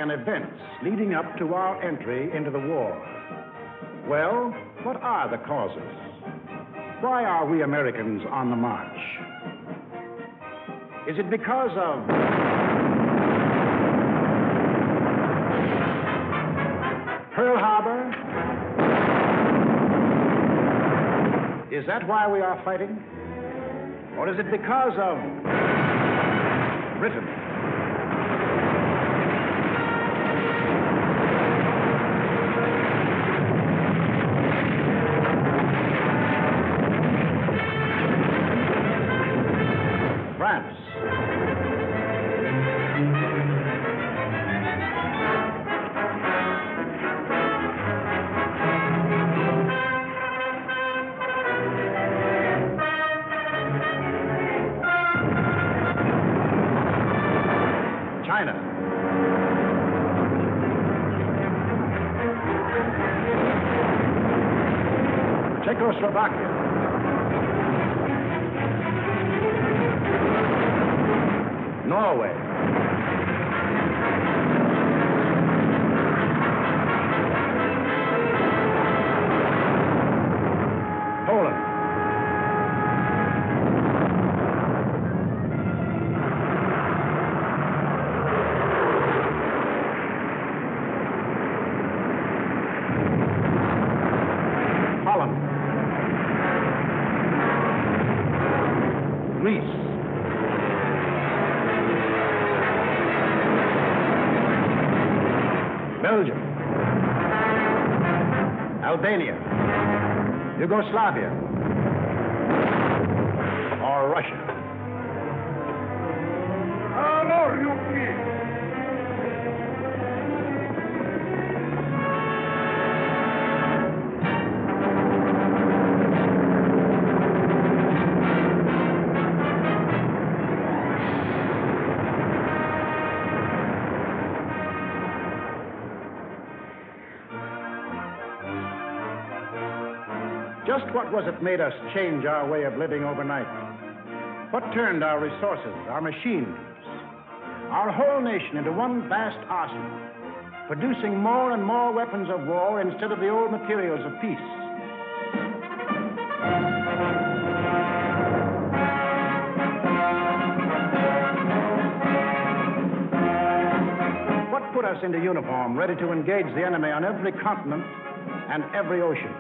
and events leading up to our entry into the war. Well, what are the causes? Why are we Americans on the march? Is it because of Pearl Harbor? Is that why we are fighting? Or is it because of Britain? France? China? Czechoslovakia? Norway? Poland? Holland? Greece? Belgium? Albania? Yugoslavia? Or Russia? Just what was it made us change our way of living overnight? What turned our resources, our machines, our whole nation into one vast arsenal, producing more and more weapons of war instead of the old materials of peace? What put us into uniform, ready to engage the enemy on every continent and every ocean?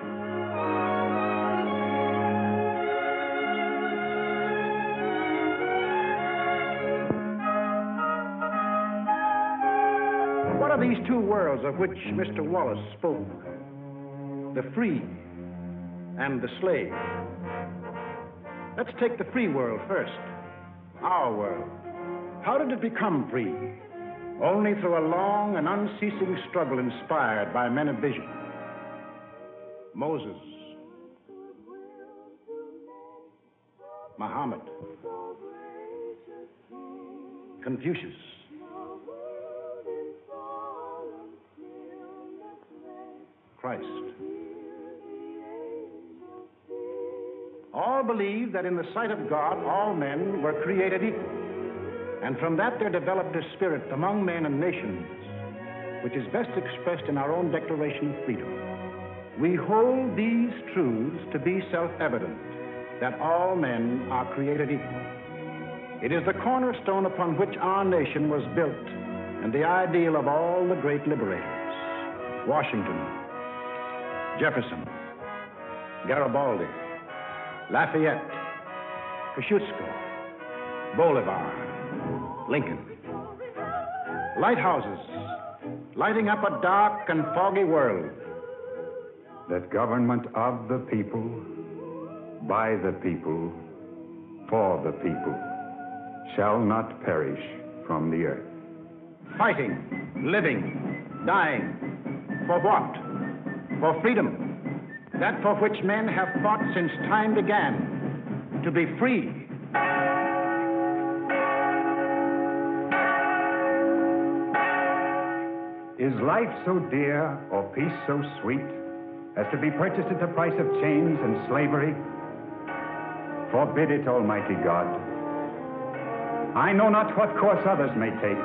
What are these two worlds of which Mr. Wallace spoke? The free and the slave. Let's take the free world first. Our world. How did it become free? Only through a long and unceasing struggle inspired by men of vision. Moses, Muhammad, Confucius, Christ. All believed that in the sight of God, all men were created equal. And from that there developed a spirit among men and nations, which is best expressed in our own Declaration of Freedom. We hold these truths to be self-evident, that all men are created equal. It is the cornerstone upon which our nation was built, and the ideal of all the great liberators: Washington, Jefferson, Garibaldi, Lafayette, Kosciuszko, Bolivar, Lincoln. Lighthouses lighting up a dark and foggy world. That government of the people, by the people, for the people, shall not perish from the earth. Fighting, living, dying. For what? For freedom. That for which men have fought since time began. To be free. Is life so dear or peace so sweet as to be purchased at the price of chains and slavery? Forbid it, Almighty God. I know not what course others may take,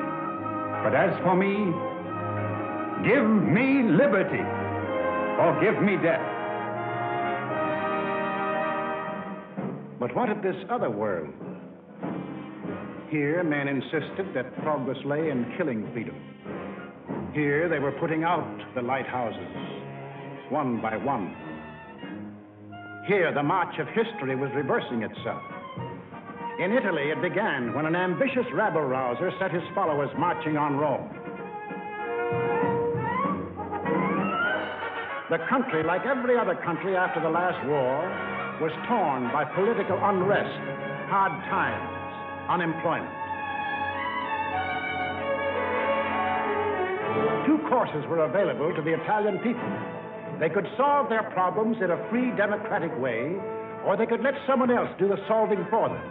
but as for me, Give me liberty, or give me death. But what of this other world? Here, men insisted that progress lay in killing freedom. Here, they were putting out the lighthouses, one by one. Here, the march of history was reversing itself. In Italy, it began when an ambitious rabble-rouser set his followers marching on Rome. The country, like every other country after the last war, was torn by political unrest, hard times, unemployment. Two courses were available to the Italian people. They could solve their problems in a free, democratic way, or they could let someone else do the solving for them.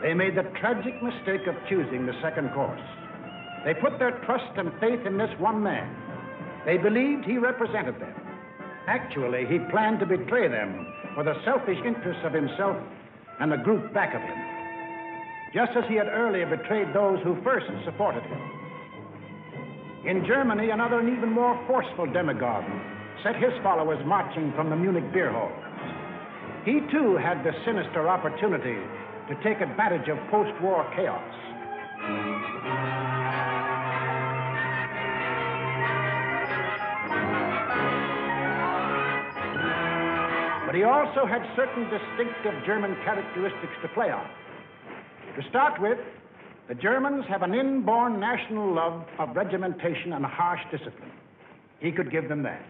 They made the tragic mistake of choosing the second course. They put their trust and faith in this one man. They believed he represented them. Actually, he planned to betray them for the selfish interests of himself and the group back of him, just as he had earlier betrayed those who first supported him. In Germany, another and even more forceful demagogue set his followers marching from the Munich beer halls. He too had the sinister opportunity to take advantage of post-war chaos. But he also had certain distinctive German characteristics to play on. To start with, the Germans have an inborn national love of regimentation and harsh discipline. He could give them that.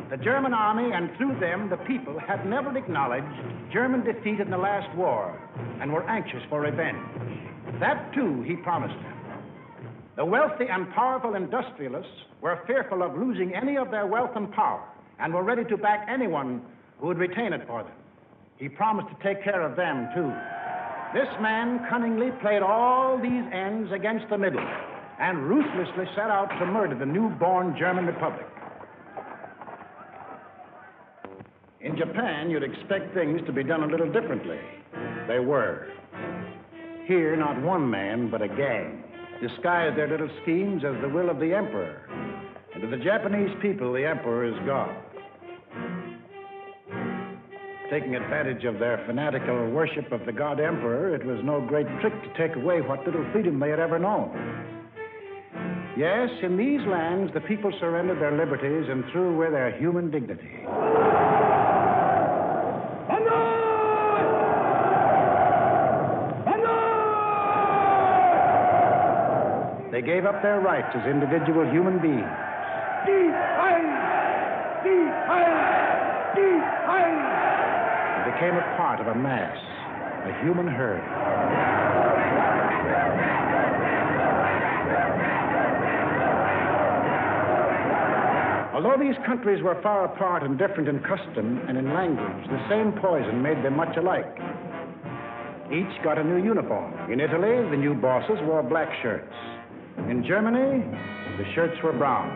The German army, and through them the people, had never acknowledged German defeat in the last war and were anxious for revenge. That, too, he promised them. The wealthy and powerful industrialists were fearful of losing any of their wealth and power and were ready to back anyone who would retain it for them. He promised to take care of them, too. This man cunningly played all these ends against the middle and ruthlessly set out to murder the newborn German Republic. In Japan, you'd expect things to be done a little differently. They were. Here, not one man, but a gang disguised their little schemes as the will of the emperor. And to the Japanese people, the emperor is God. Taking advantage of their fanatical worship of the god emperor, it was no great trick to take away what little freedom they had ever known. Yes, in these lands, the people surrendered their liberties and threw away their human dignity. They gave up their rights as individual human beings. And became a part of a mass, a human herd. Although these countries were far apart and different in custom and in language, the same poison made them much alike. Each got a new uniform. In Italy, the new bosses wore black shirts. In Germany, the shirts were brown.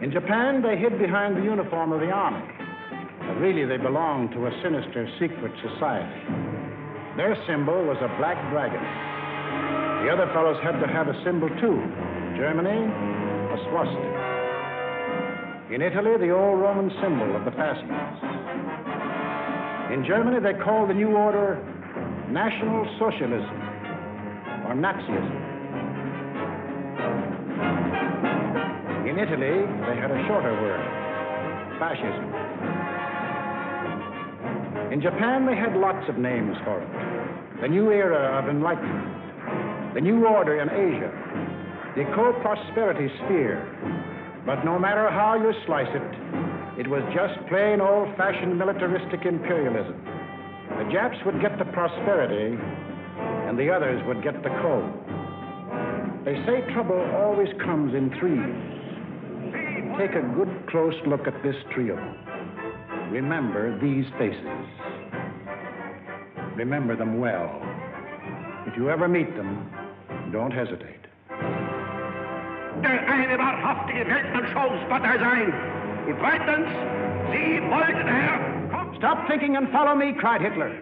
In Japan, they hid behind the uniform of the army. But really, they belonged to a sinister, secret society. Their symbol was a black dragon. The other fellows had to have a symbol, too. Germany, a swastika. In Italy, the old Roman symbol of the fascists. In Germany, they called the new order National Socialism, or Nazism. In Italy, they had a shorter word, fascism. In Japan, they had lots of names for it. The new era of enlightenment, the new order in Asia, the co-prosperity sphere. But no matter how you slice it, it was just plain old-fashioned militaristic imperialism. The Japs would get the prosperity, and the others would get the coal. They say trouble always comes in threes. Take a good, close look at this trio. Remember these faces. Remember them well. If you ever meet them, don't hesitate. Der eine wahrhaftige Weltmann-Showspotter sein. Und zweitens, Sie wollten, Herr... Stop thinking and follow me, cried Hitler.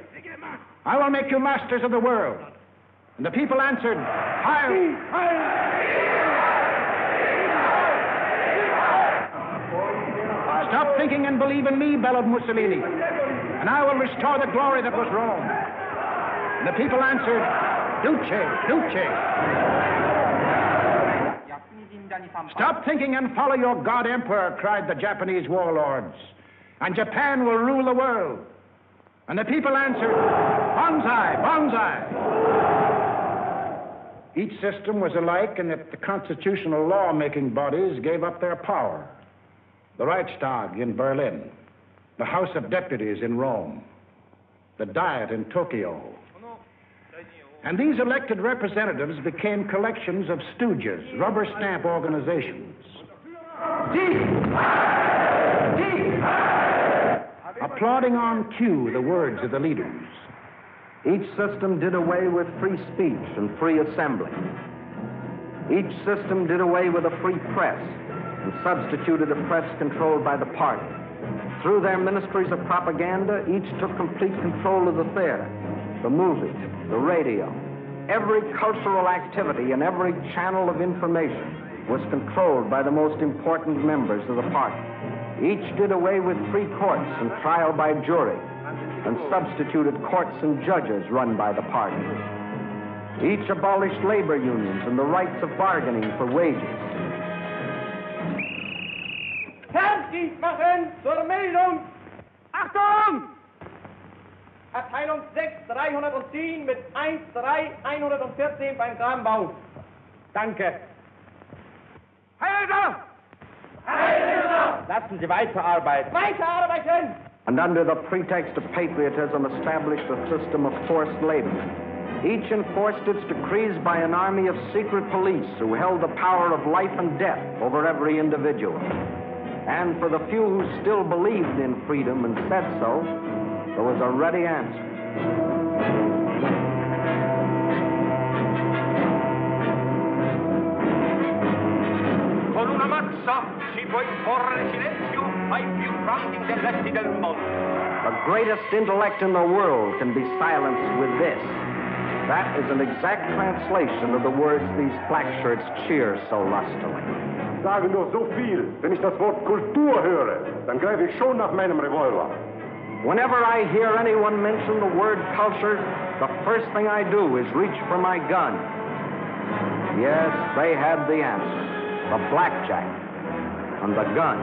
I will make you masters of the world. And the people answered, Heil! Stop thinking and believe in me, bellowed Mussolini, and I will restore the glory that was Rome. And the people answered, Duce, Duce. Stop thinking and follow your God Emperor, cried the Japanese warlords, and Japan will rule the world. And the people answered, Banzai, Banzai. Each system was alike in that the constitutional law-making bodies gave up their power. The Reichstag in Berlin, the House of Deputies in Rome, the Diet in Tokyo. And these elected representatives became collections of stooges, rubber stamp organizations. Applauding on cue the words of the leaders. Each system did away with free speech and free assembly. Each system did away with a free press and substituted a press controlled by the party. Through their ministries of propaganda, each took complete control of the theater, the movies, the radio. Every cultural activity and every channel of information was controlled by the most important members of the party. Each did away with free courts and trial by jury, and substituted courts and judges run by the party. Each abolished labor unions and the rights of bargaining for wages. Fertig machen zur Meldung! Achtung! Abteilung 6, 310 mit 13114 beim Grabenbau. Danke. Heil! Heil! Lassen Sie weiterarbeiten. Weiterarbeiten! And under the pretext of patriotism established a system of forced labor. Each enforced its decrees by an army of secret police who held the power of life and death over every individual. And for the few who still believed in freedom and said so, there was a ready answer. Con una mazza si può imporre silenzio ai più grandi intelletti del mondo. The greatest intellect in the world can be silenced with this. That is an exact translation of the words these black shirts cheer so lustily. Sage nur so viel. Wenn ich das Wort Kultur höre, dann greife ich schon nach meinem Revolver. Whenever I hear anyone mention the word culture, the first thing I do is reach for my gun. Yes, they had the answer. The blackjack and the gun.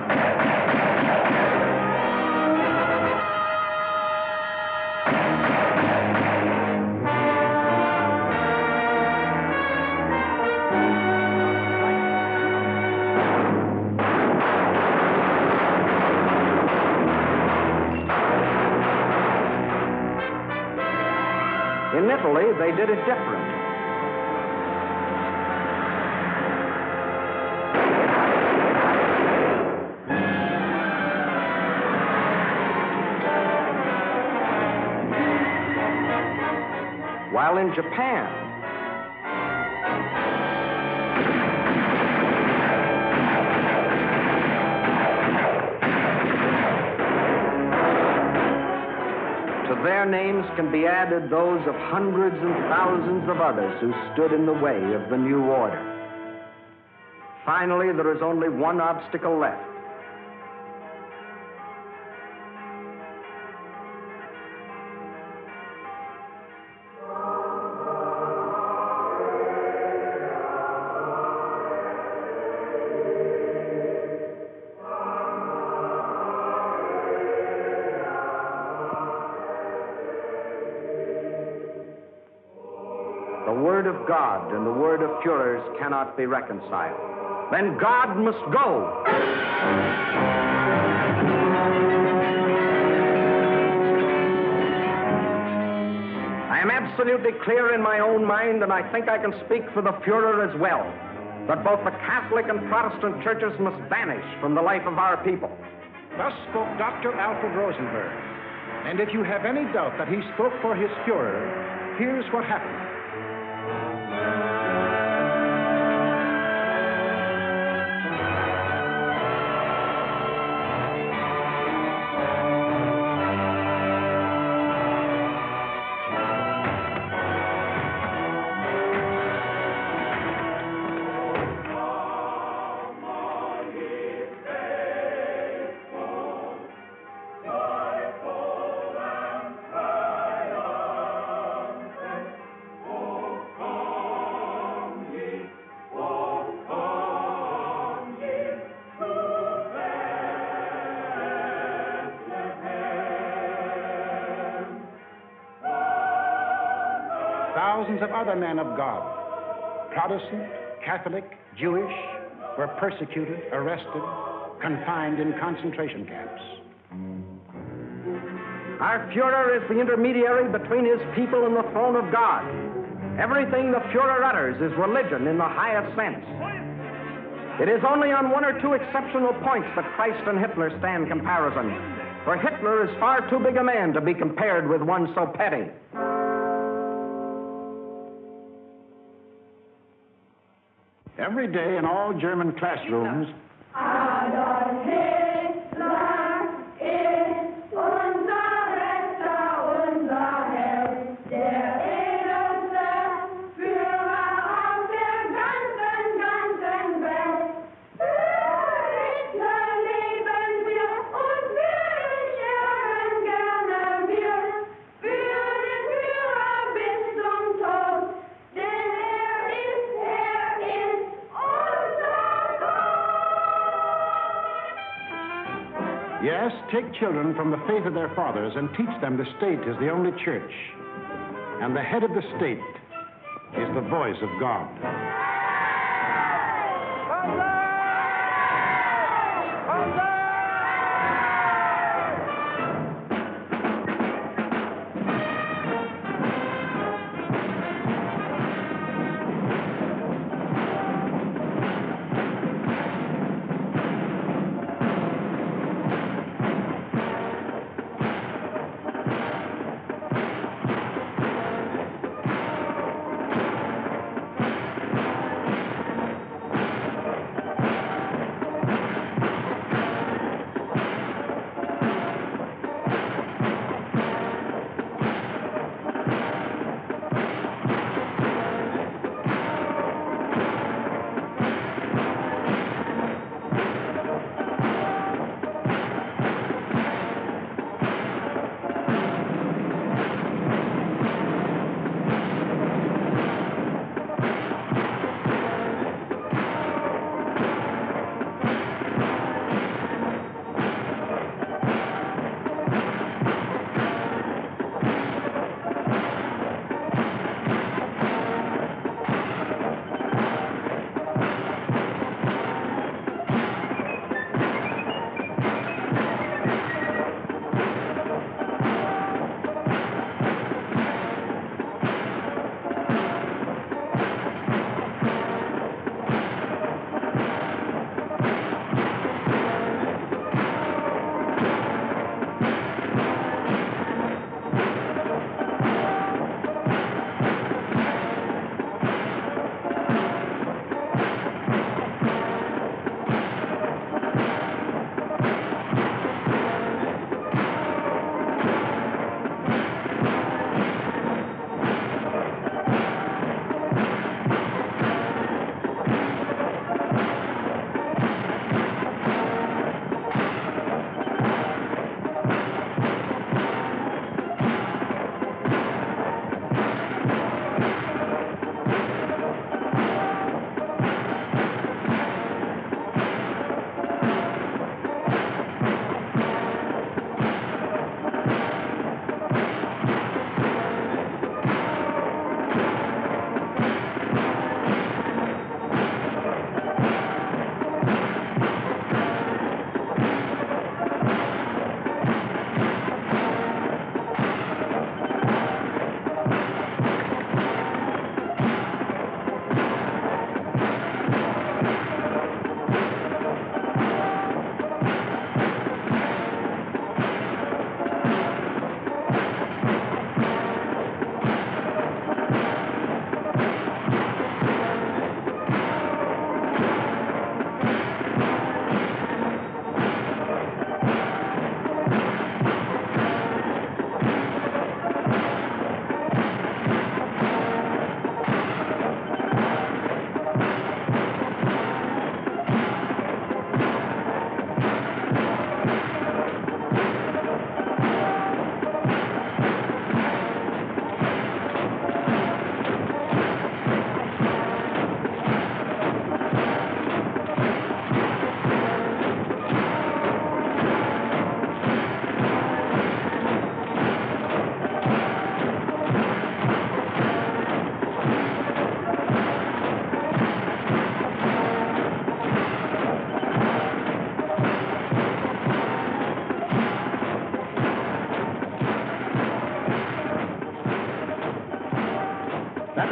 In Italy, they did it different. While in Japan, to their names can be added those of hundreds and thousands of others who stood in the way of the new order. Finally, there is only one obstacle left. The word of God and the word of Führers cannot be reconciled. Then God must go. I am absolutely clear in my own mind, and I think I can speak for the Führer as well, that both the Catholic and Protestant churches must vanish from the life of our people. Thus spoke Dr. Alfred Rosenberg. And if you have any doubt that he spoke for his Führer, here's what happened. thousands of other men of God, Protestant, Catholic, Jewish, were persecuted, arrested, confined in concentration camps. Our Fuhrer is the intermediary between his people and the throne of God. Everything the Fuhrer utters is religion in the highest sense. It is only on one or two exceptional points that Christ and Hitler stand comparison, for Hitler is far too big a man to be compared with one so petty. Every day in all German classrooms, Adolf Hitler ist unser Retter, unser Held, der edelste Führer auf der ganzen Welt. Für Hitler leben wir und wir sterben gerne wir, für den Führer bis zum Tod, denn er ist unser Gott. yes, take children from the faith of their fathers and teach them the state is the only church, and the head of the state is the voice of God.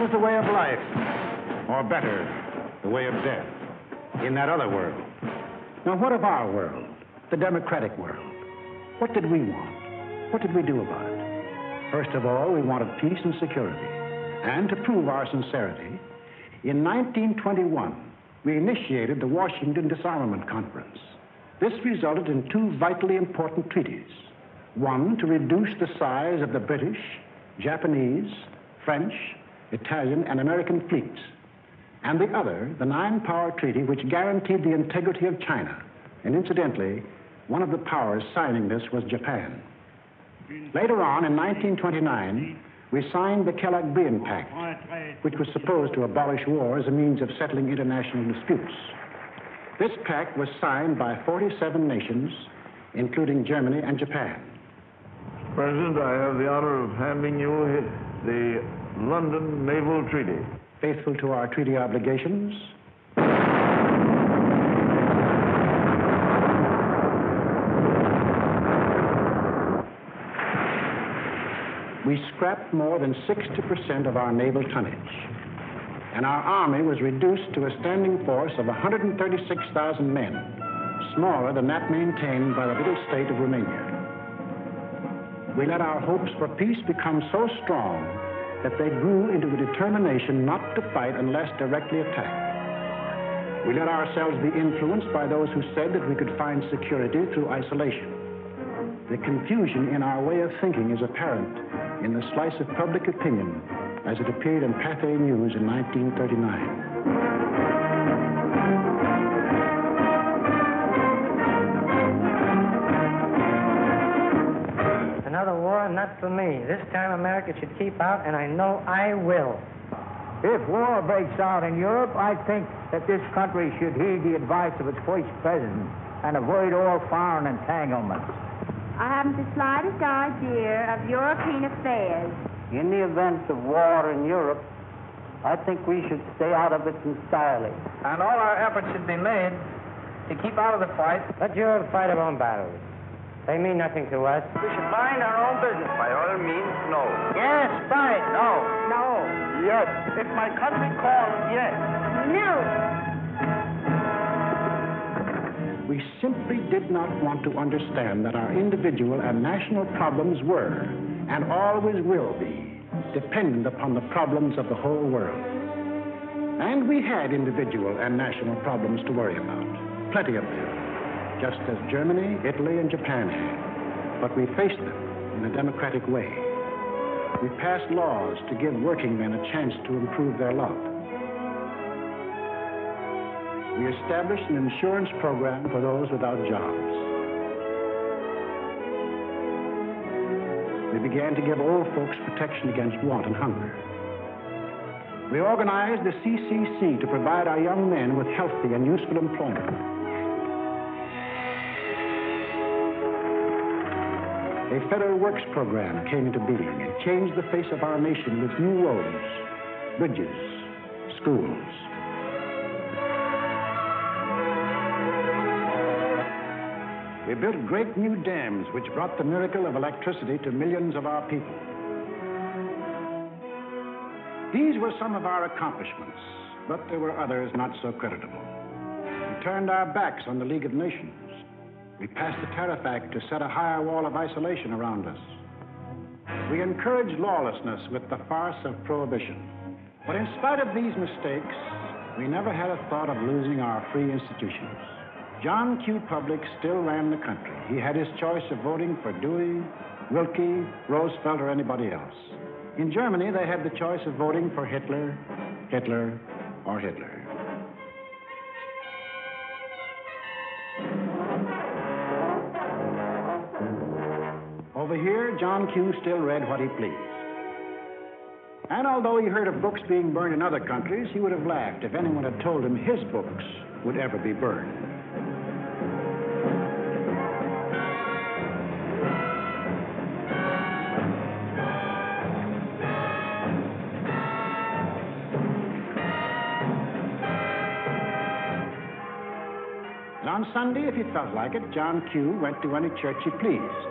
That was the way of life, or better, the way of death, in that other world. Now, what of our world, the democratic world? What did we want? What did we do about it? First of all, we wanted peace and security. And to prove our sincerity, in 1921, we initiated the Washington Disarmament Conference. This resulted in two vitally important treaties. One, to reduce the size of the British, Japanese, French, Italian, and American fleets. And the other, the Nine-Power Treaty, which guaranteed the integrity of China. And incidentally, one of the powers signing this was Japan. Later on, in 1929, we signed the Kellogg-Briand Pact, which was supposed to abolish war as a means of settling international disputes. This pact was signed by 47 nations, including Germany and Japan. President, I have the honor of handing you the London Naval Treaty. Faithful to our treaty obligations, we scrapped more than 60% of our naval tonnage, and our army was reduced to a standing force of 136,000 men, smaller than that maintained by the little state of Romania. We let our hopes for peace become so strong that they grew into a determination not to fight unless directly attacked. We let ourselves be influenced by those who said that we could find security through isolation. The confusion in our way of thinking is apparent in the slice of public opinion as it appeared in Pathé News in 1939. Another war, not for me. This time America should keep out, and I know I will. If war breaks out in Europe, I think that this country should heed the advice of its first president and avoid all foreign entanglements. I haven't the slightest idea of European affairs. In the event of war in Europe, I think we should stay out of it entirely. And all our efforts should be made to keep out of the fight. Let Europe fight her own battles. They mean nothing to us. We should mind our own business. By all means, no. Yes, fight. No. No. Yes. If my country calls, yes. No. We simply did not want to understand that our individual and national problems were, and always will be, dependent upon the problems of the whole world. And we had individual and national problems to worry about, plenty of them, just as Germany, Italy, and Japan had. But we faced them in a democratic way. We passed laws to give working men a chance to improve their lot. We established an insurance program for those without jobs. We began to give old folks protection against want and hunger. We organized the CCC to provide our young men with healthy and useful employment. A Federal Works program came into being and changed the face of our nation with new roads, bridges, schools. We built great new dams which brought the miracle of electricity to millions of our people. These were some of our accomplishments, but there were others not so creditable. We turned our backs on the League of Nations. We passed the Tariff Act to set a higher wall of isolation around us. We encouraged lawlessness with the farce of prohibition. But in spite of these mistakes, we never had a thought of losing our free institutions. John Q. Public still ran the country. He had his choice of voting for Dewey, Wilkie, Roosevelt, or anybody else. In Germany, they had the choice of voting for Hitler, or Hitler. Over here, John Q. still read what he pleased. And although he heard of books being burned in other countries, he would have laughed if anyone had told him his books would ever be burned. And on Sunday, if he felt like it, John Q. went to any church he pleased.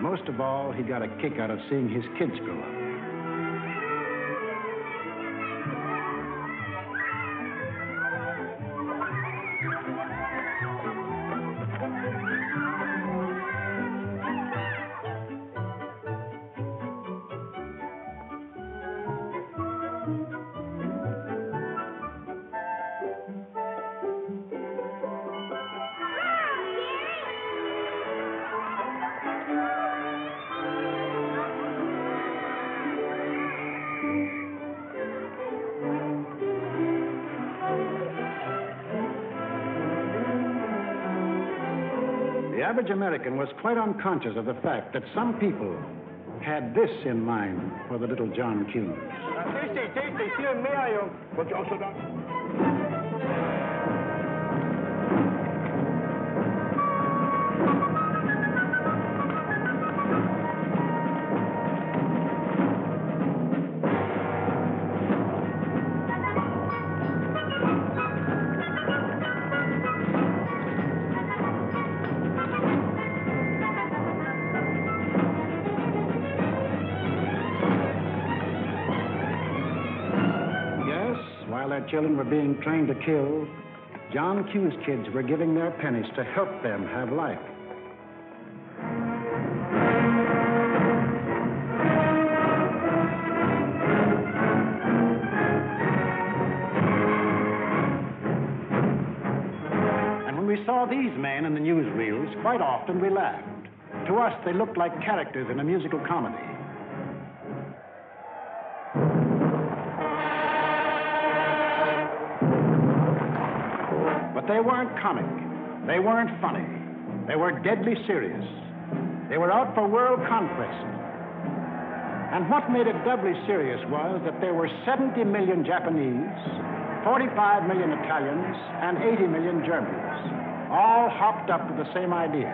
most of all, he got a kick out of seeing his kids grow up. The average American was quite unconscious of the fact that some people had this in mind for the little John Q. Children were being trained to kill, John Q's kids were giving their pennies to help them have life. And when we saw these men in the newsreels, quite often we laughed. To us, they looked like characters in a musical comedy. They weren't comic. They weren't funny. They were deadly serious. They were out for world conquest. And what made it doubly serious was that there were 70 million Japanese, 45 million Italians, and 80 million Germans, all hopped up with the same idea.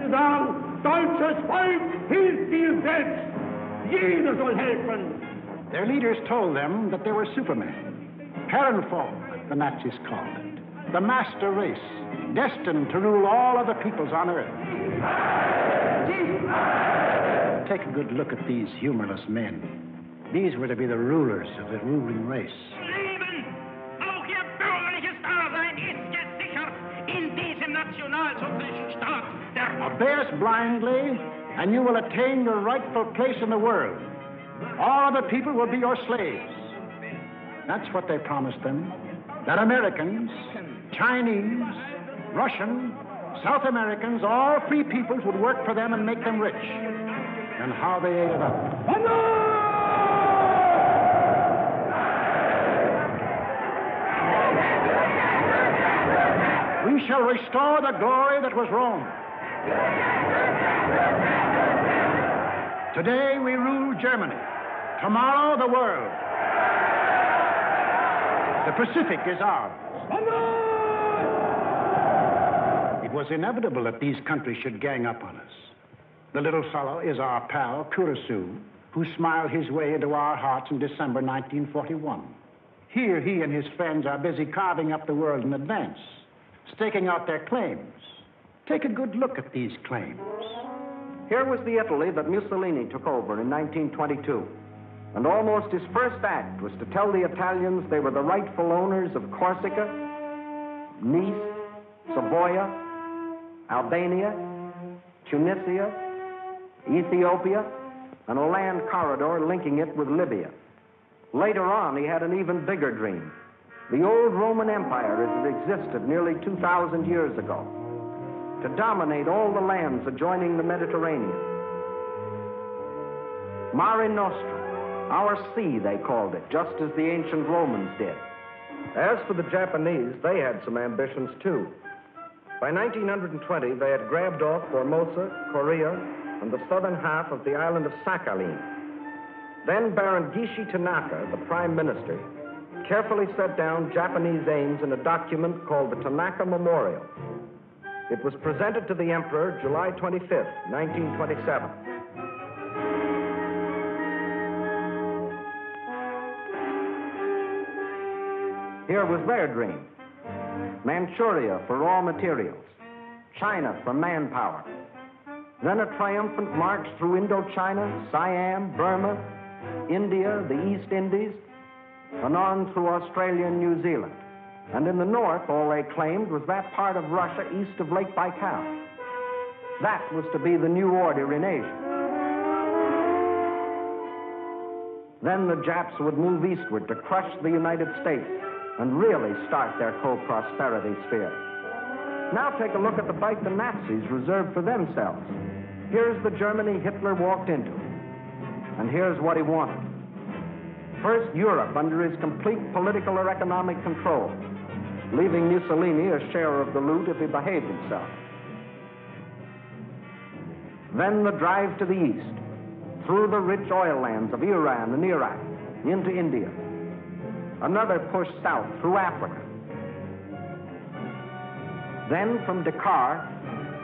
Deutsches Volk hilft dir selbst. Jeder soll helfen. Their leaders told them that they were supermen, Herrenvolk, the Nazis called it. The master race, destined to rule all other peoples on earth. Take a good look at these humorless men. These were to be the rulers of the ruling race. Leben, auch ihr bürgerliches Dasein ist gesichert in diesem nationalsozialistischen Staat. Obey us blindly, and you will attain your rightful place in the world. All other people will be your slaves. That's what they promised them. That Americans, Chinese, Russian, South Americans, all free peoples would work for them and make them rich. And how they ate it up. We shall restore the glory that was Rome. Today we rule Germany. Tomorrow the world. The Pacific is ours. It was inevitable that these countries should gang up on us. The little fellow is our pal, Kurosu, who smiled his way into our hearts in December 1941. Here, he and his friends are busy carving up the world in advance, staking out their claims. Take a good look at these claims. Here was the Italy that Mussolini took over in 1922. And almost his first act was to tell the Italians they were the rightful owners of Corsica, Nice, Savoia, Albania, Tunisia, Ethiopia, and a land corridor linking it with Libya. Later on, he had an even bigger dream. The old Roman Empire as it existed nearly 2,000 years ago, to dominate all the lands adjoining the Mediterranean. Mare Nostrum. Our sea, they called it, just as the ancient Romans did. As for the Japanese, they had some ambitions, too. By 1920, they had grabbed off Formosa, Korea, and the southern half of the island of Sakhalin. Then Baron Gishi Tanaka, the prime minister, carefully set down Japanese aims in a document called the Tanaka Memorial. It was presented to the emperor July 25th, 1927. Here was their dream. Manchuria for raw materials, China for manpower, Then a triumphant march through Indochina, Siam, Burma, India, the East Indies, and on through Australia and New Zealand. And in the north, all they claimed was that part of Russia east of Lake Baikal. That was to be the new order in Asia. Then the Japs would move eastward to crush the United States and really start their co-prosperity sphere. Now take a look at the fight the Nazis reserved for themselves. Here's the Germany Hitler walked into, and here's what he wanted. First, Europe under his complete political or economic control, leaving Mussolini a share of the loot if he behaved himself. Then the drive to the east, through the rich oil lands of Iran and Iraq, into India. Another push south through Africa. Then from Dakar,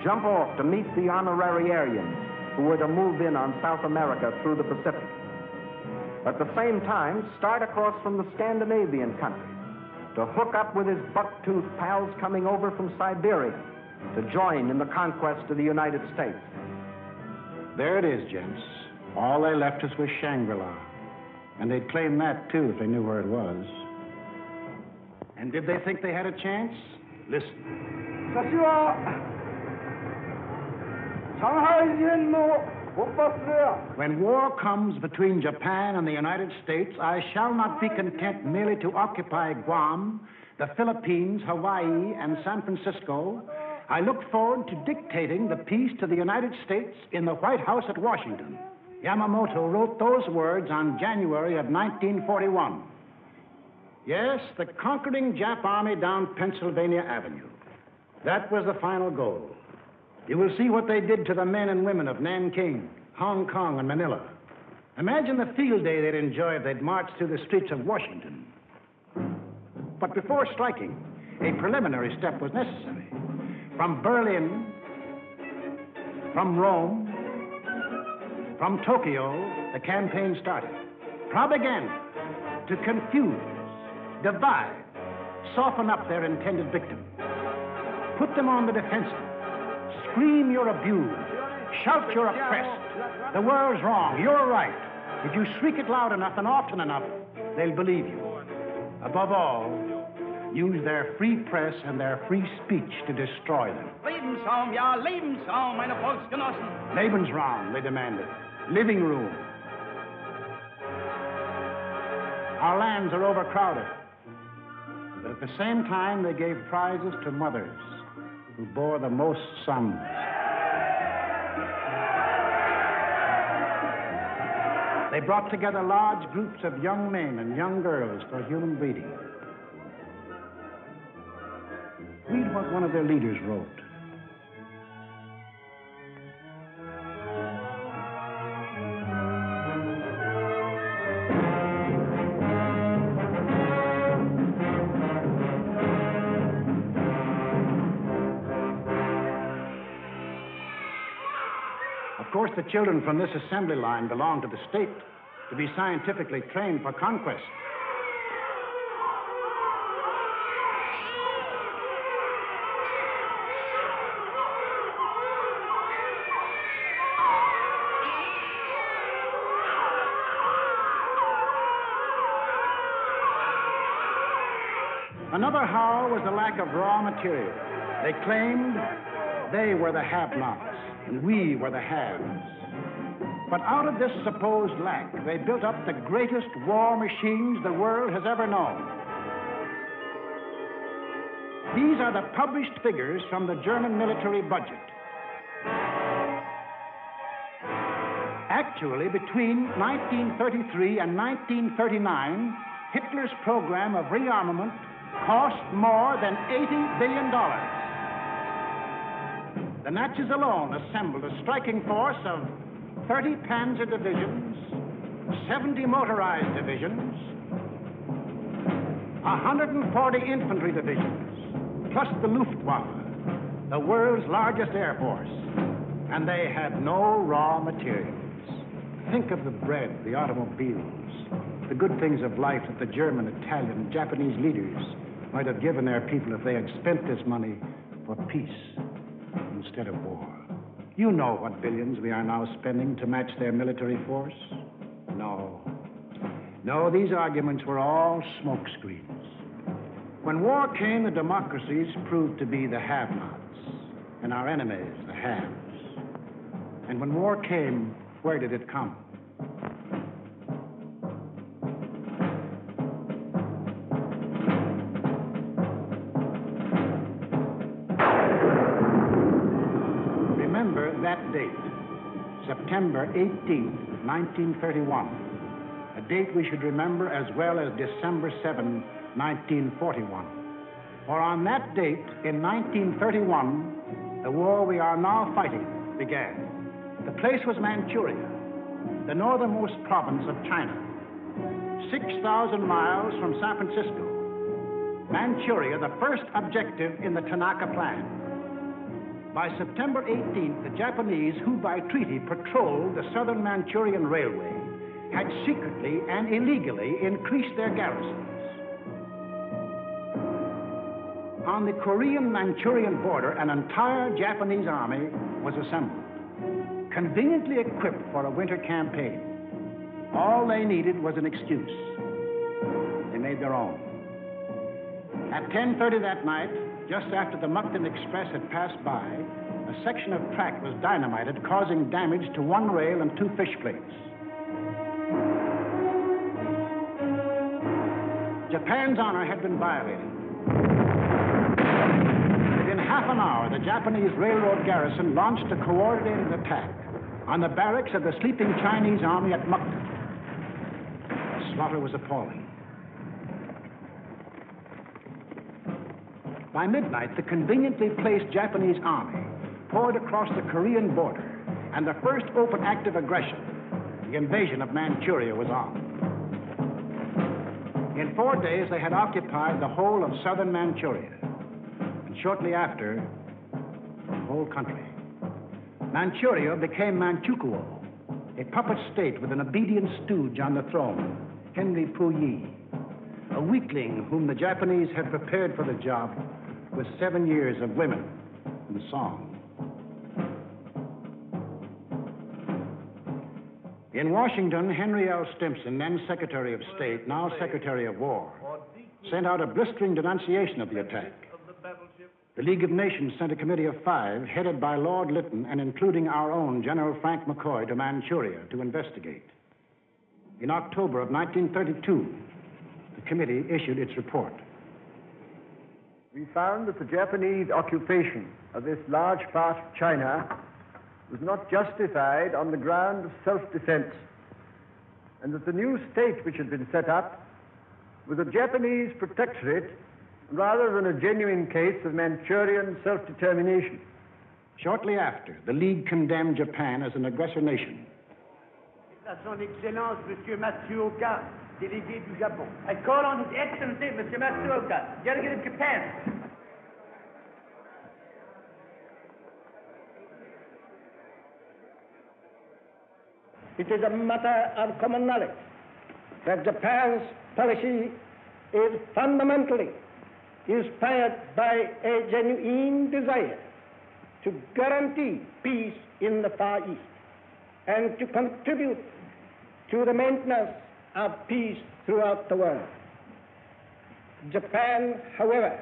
jump off to meet the honorary Aryans who were to move in on South America through the Pacific. At the same time, start across from the Scandinavian countries to hook up with his buck-toothed pals coming over from Siberia to join in the conquest of the United States. There it is, gents. All they left us was Shangri-La. And they'd claim that, too, if they knew where it was. And did they think they had a chance? Listen. When war comes between Japan and the United States, I shall not be content merely to occupy Guam, the Philippines, Hawaii, and San Francisco. I look forward to dictating the peace to the United States in the White House at Washington. Yamamoto wrote those words on January of 1941. Yes, the conquering Jap army down Pennsylvania Avenue. That was the final goal. You will see what they did to the men and women of Nanking, Hong Kong, and Manila. Imagine the field day they'd enjoy if they'd marched through the streets of Washington. But before striking, a preliminary step was necessary. From Berlin, from Rome, from Tokyo, the campaign started. Propaganda to confuse, divide, soften up their intended victim. Put them on the defensive. Scream you're abused. Shout you're oppressed. The world's wrong. You're right. If you shriek it loud enough and often enough, they'll believe you. Above all, use their free press and their free speech to destroy them. Lebensraum, ja, Lebensraum, meine Volksgenossen. Lebensraum, they demanded. Living room. Our lands are overcrowded. But at the same time, they gave prizes to mothers who bore the most sons. They brought together large groups of young men and young girls for human breeding. Read what one of their leaders wrote. Of course, the children from this assembly line belong to the state to be scientifically trained for conquest. Another howl was the lack of raw material. They claimed they were the have-nots and we were the haves. But out of this supposed lack, they built up the greatest war machines the world has ever known. These are the published figures from the German military budget. Actually, between 1933 and 1939, Hitler's program of rearmament cost more than $80 billion. The Nazis alone assembled a striking force of 30 panzer divisions, 70 motorized divisions, 140 infantry divisions, plus the Luftwaffe, the world's largest air force. And they had no raw materials. Think of the bread, the automobiles, the good things of life that the German, Italian, Japanese leaders might have given their people if they had spent this money for peace instead of war. You know what billions we are now spending to match their military force? No. No, these arguments were all smokescreens. When war came, the democracies proved to be the have-nots, and our enemies, the haves. And when war came, where did it come? Remember that date, September 18th, 1931. A date we should remember as well as December 7, 1941. For on that date, in 1931, the war we are now fighting began. The place was Manchuria, the northernmost province of China, 6,000 miles from San Francisco. Manchuria, the first objective in the Tanaka Plan. By September 18th, the Japanese, who by treaty patrolled the southern Manchurian Railway, had secretly and illegally increased their garrisons. On the Korean-Manchurian border, an entire Japanese army was assembled, conveniently equipped for a winter campaign. All they needed was an excuse. They made their own. At 10:30 that night, just after the Mukden Express had passed by, a section of track was dynamited, causing damage to one rail and two fish plates. Japan's honor had been violated. Within half an hour, the Japanese railroad garrison launched a coordinated attack on the barracks of the sleeping Chinese army at Mukden. The slaughter was appalling. By midnight, the conveniently placed Japanese army poured across the Korean border, and the first open act of aggression, the invasion of Manchuria, was on. In 4 days, they had occupied the whole of southern Manchuria, and shortly after, the whole country. Manchuria became Manchukuo, a puppet state with an obedient stooge on the throne, Henry Puyi, a weakling whom the Japanese had prepared for the job with 7 years of women and song. In Washington, Henry L. Stimson, then Secretary of State, now Secretary of War, sent out a blistering denunciation of the attack. The League of Nations sent a committee of 5, headed by Lord Lytton and including our own General Frank McCoy, to Manchuria to investigate. In October of 1932, the committee issued its report. We found that the Japanese occupation of this large part of China was not justified on the ground of self-defense, and that the new state which had been set up was a Japanese protectorate rather than a genuine case of Manchurian self-determination. Shortly after, the League condemned Japan as an aggressor nation. Son Excellence, Monsieur Matsuoka, délégué du Japon. I call on His Excellency, Monsieur Matsuoka, delegate of Japan. It is a matter of common knowledge that Japan's policy is fundamentally inspired by a genuine desire to guarantee peace in the Far East and to contribute to the maintenance of peace throughout the world. Japan, however,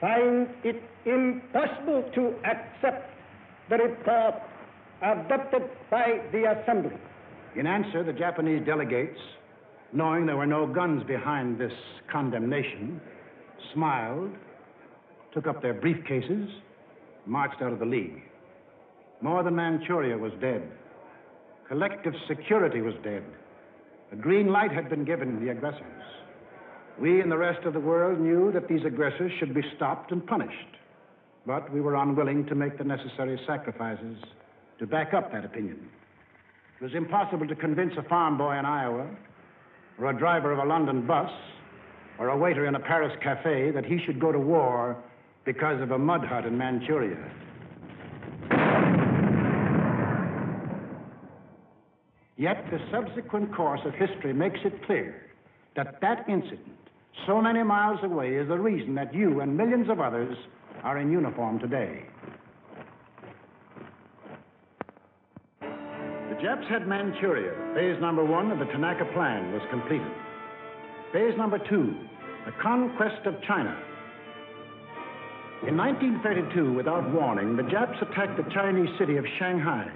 finds it impossible to accept the report adopted by the Assembly. In answer, the Japanese delegates, knowing there were no guns behind this condemnation, smiled, took up their briefcases, marched out of the League. More than Manchuria was dead. Collective security was dead. A green light had been given the aggressors. We and the rest of the world knew that these aggressors should be stopped and punished, but we were unwilling to make the necessary sacrifices to back up that opinion. It was impossible to convince a farm boy in Iowa, or a driver of a London bus, or a waiter in a Paris cafe that he should go to war because of a mud hut in Manchuria. Yet the subsequent course of history makes it clear that that incident, so many miles away, is the reason that you and millions of others are in uniform today. Japs had Manchuria. Phase number 1 of the Tanaka Plan was completed. Phase number 2, the conquest of China. In 1932, without warning, the Japs attacked the Chinese city of Shanghai.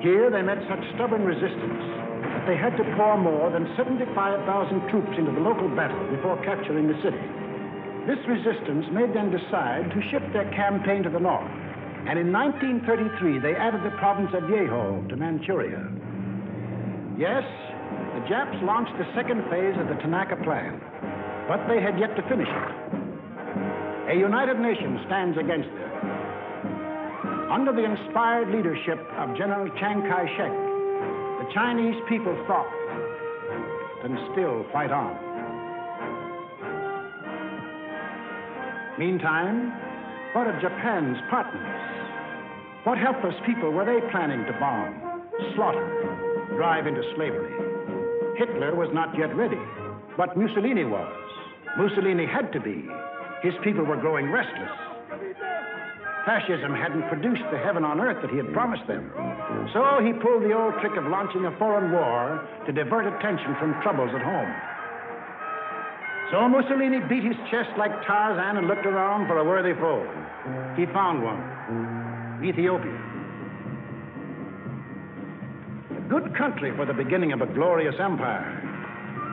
Here they met such stubborn resistance that they had to pour more than 75,000 troops into the local battle before capturing the city. This resistance made them decide to shift their campaign to the north, and in 1933 they added the province of Yeho to Manchuria. Yes, the Japs launched the second phase of the Tanaka Plan, but they had yet to finish it. A united nation stands against them. Under the inspired leadership of General Chiang Kai-shek, the Chinese people fought and still fight on. Meantime, what of Japan's partners? What helpless people were they planning to bomb, slaughter, drive into slavery? Hitler was not yet ready, but Mussolini was. Mussolini had to be. His people were growing restless. Fascism hadn't produced the heaven on earth that he had promised them. So he pulled the old trick of launching a foreign war to divert attention from troubles at home. So Mussolini beat his chest like Tarzan and looked around for a worthy foe. He found one, Ethiopia. A good country for the beginning of a glorious empire.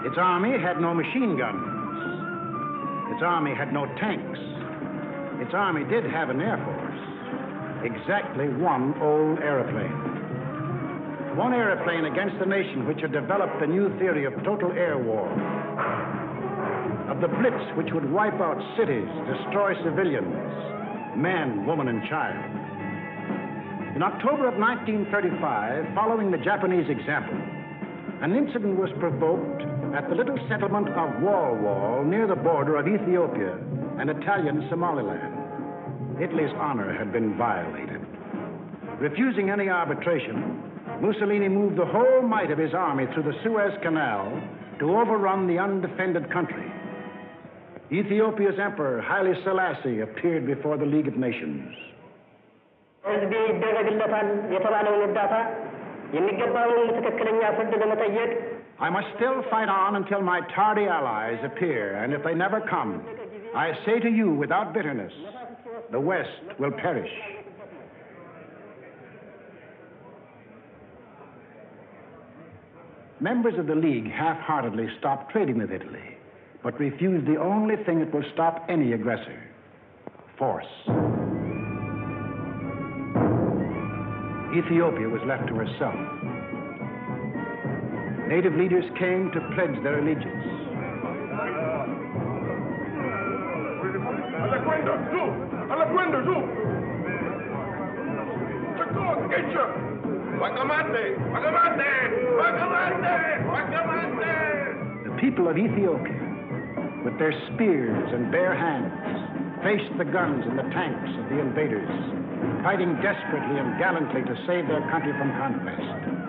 Its army had no machine guns. Its army had no tanks. Its army did have an air force. Exactly one old airplane. One airplane against a nation which had developed a new theory of total air war. Of the blitz which would wipe out cities, destroy civilians, men, woman, and child. In October of 1935, following the Japanese example, an incident was provoked at the little settlement of Wall near the border of Ethiopia and Italian Somaliland. Italy's honor had been violated. Refusing any arbitration, Mussolini moved the whole might of his army through the Suez Canal to overrun the undefended country. Ethiopia's emperor, Haile Selassie, appeared before the League of Nations. I must still fight on until my tardy allies appear, and if they never come, I say to you without bitterness, the West will perish. Members of the League half-heartedly stopped trading with Italy, but refused the only thing that will stop any aggressor, force. Ethiopia was left to herself. Native leaders came to pledge their allegiance. I'll get you! Wakamate! Wakamate! Wakamate! Wakamate! The people of Ethiopia, with their spears and bare hands, faced the guns and the tanks of the invaders, fighting desperately and gallantly to save their country from conquest.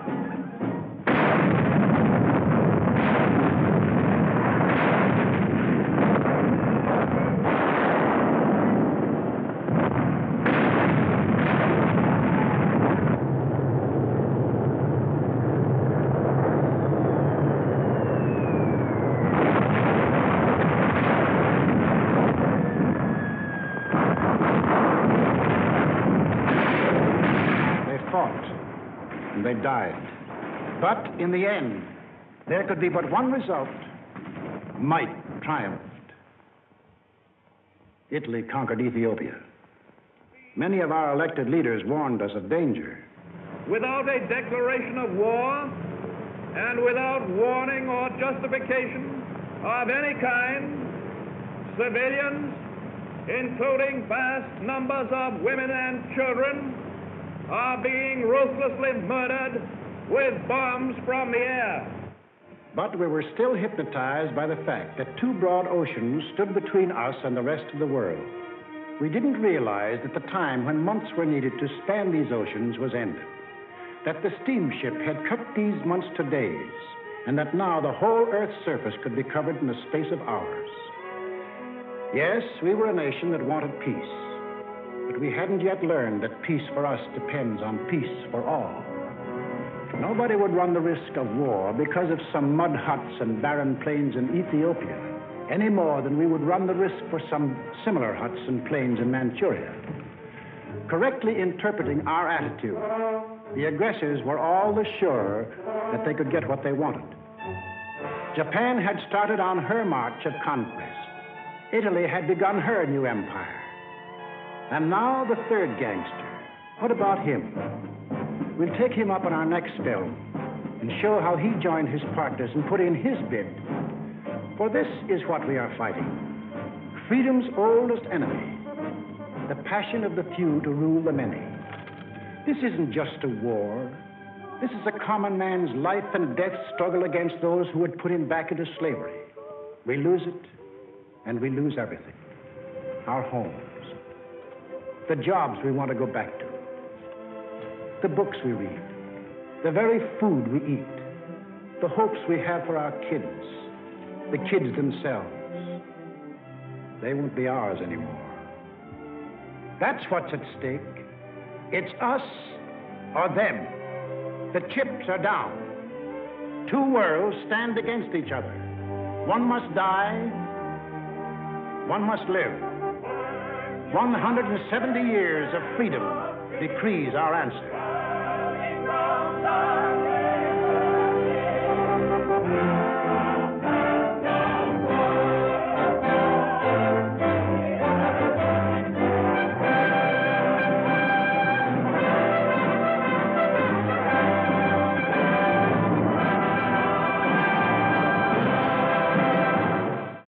They died. But in the end, there could be but one result. Might triumphed. Italy conquered Ethiopia. Many of our elected leaders warned us of danger. Without a declaration of war and without warning or justification of any kind, civilians, including vast numbers of women and children, are being ruthlessly murdered with bombs from the air. But we were still hypnotized by the fact that two broad oceans stood between us and the rest of the world. We didn't realize that the time when months were needed to span these oceans was ended, that the steamship had cut these months to days, and that now the whole Earth's surface could be covered in the space of hours. Yes, we were a nation that wanted peace. But we hadn't yet learned that peace for us depends on peace for all. Nobody would run the risk of war because of some mud huts and barren plains in Ethiopia, any more than we would run the risk for some similar huts and plains in Manchuria. Correctly interpreting our attitude, the aggressors were all the surer that they could get what they wanted. Japan had started on her march of conquest. Italy had begun her new empire. And now the third gangster. What about him? We'll take him up in our next film and show how he joined his partners and put in his bid. For this is what we are fighting. Freedom's oldest enemy. The passion of the few to rule the many. This isn't just a war. This is a common man's life and death struggle against those who would put him back into slavery. We lose it, and we lose everything. Our homes. The jobs we want to go back to, the books we read, the very food we eat, the hopes we have for our kids, the kids themselves. They won't be ours anymore. That's what's at stake. It's us or them. The chips are down. Two worlds stand against each other. One must die, one must live. 170 years of freedom decrees our answer.